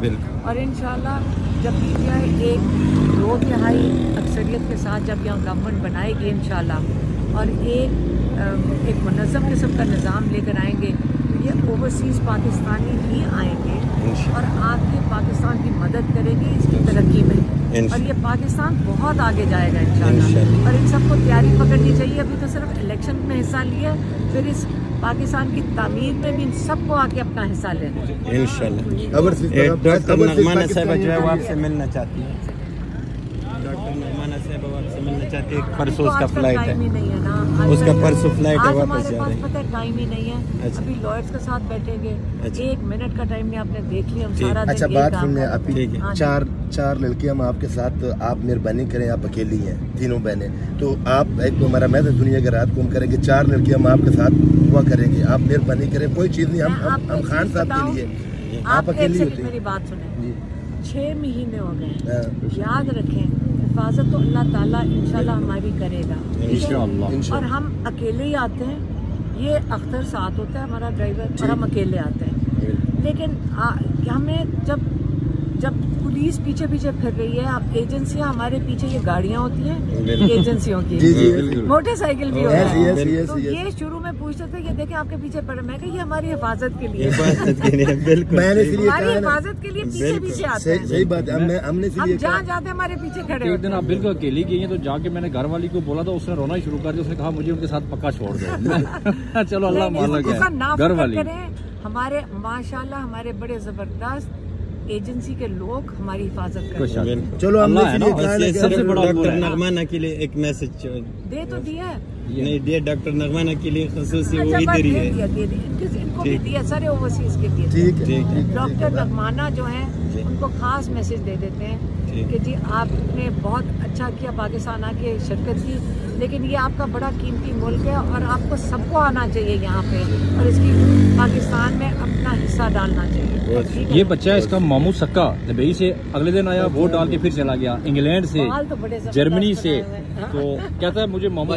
बिल्कुल। और इंशाल्लाह जब पीटीआई एक 2/3 अक्सरियत के साथ जब यहाँ गवर्नमेंट बनाएगी इंशाल्लाह और एक मुनज़्ज़म किस्म का निज़ाम लेकर आएंगे, तो ये ओवरसीज़ पाकिस्तानी ही आएंगे और आके पाकिस्तान की मदद करेंगे इसकी तरक्की में, और ये पाकिस्तान बहुत आगे जाएगा इंशाल्लाह। और इन सबको तैयारी पकड़नी चाहिए। अभी तो सिर्फ इलेक्शन में हिस्सा लिया, फिर इस पाकिस्तान की तामीर में भी इन सबको आके अपना हिस्सा लेना चाहिए इंशाल्लाह। डॉक्टर नगमाना साहिबा जो है वो आपसे मिलना चाहती है। डॉक्टर नगमाना साहिबा आपसे मिलना चाहती है। परसों उसका फ्लाइट है, उसका परसों फ्लाइट है, वापस जा रहे हैं। पता है टाइम ही नहीं है। अभी लॉयर्स के साथ बैठेंगे, 1 मिनट का टाइम नहीं, आपने देख लिया हम सारा दिन। अच्छा बात सुनने, अभी चार लड़के हम आपके साथ, आप मेहरबानी करें, आप अकेली हैं तीनों बहनें, तो आप एक तो हमारा मैसेज सुनिए, अगर रात को हम करेंगे 4 लड़के हम आपके साथ हुआ करेंगे, आप मेहरबानी करें, कोई चीज़ नहीं, हम खान साहब के लिए, आप अकेली होती हैं। मेरी बात सुने, 6 महीने हो गए, याद रखें हिफाजत तो अल्लाह ताला इंशाल्लाह हमारी करेगा इंशाल्लाह। और हम अकेले ही आते हैं, ये अख्तर साथ होता है हमारा ड्राइवर, और हम अकेले आते हैं। लेकिन हमें जब पुलिस पीछे पीछे फिर रही है, अब एजेंसियां हमारे पीछे, ये गाड़ियां होती हैं एजेंसियों की, मोटरसाइकिल भी होता है, तो ये शुरू में पूछते थे, ये देखें आपके पीछे पड़े, मैं कहा ये हमारी हिफाजत के लिए, हमारी हिफाजत के लिए पीछे पीछे आते हैं। सही बात है, हमने जहाँ जाते हमारे पीछे खड़े। एक दिन आप बिल्कुल अकेली गई हैं, तो जाके मैंने घर वाली को बोला, तो उसने रोना ही शुरू कर दिया। उसने कहा मुझे उनके साथ पक्का छोड़ दो। चलो अल्लाह मालिक है। घर वाली हमारे माशाल्लाह हमारे बड़े जबरदस्त एजेंसी के लोग हमारी हिफाजत करें। चलो सबसे बड़ा डॉक्टर नगमाना के लिए एक मैसेज दे तो दिया है, नहीं दिया डॉक्टर नगमाना के लिए खसूसी वो इधर ही है, इनको भी दिया, सारे ओवरसीज के दिए। ठीक। डॉक्टर नगमाना जो है उनको खास मैसेज दे देते हैं कि जी आपने बहुत अच्छा किया, पाकिस्तान आके शिरकत की, लेकिन ये आपका बड़ा कीमती मुल्क है और आपको सबको आना चाहिए यहाँ पे, और इसकी पाकिस्तान में अपना हिस्सा डालना चाहिए। ये बच्चा है इसका मामू सक्का दुबई से अगले दिन आया, वोट डाल के फिर चला गया, इंग्लैंड से, जर्मनी से, तो कहता है मुझे मामू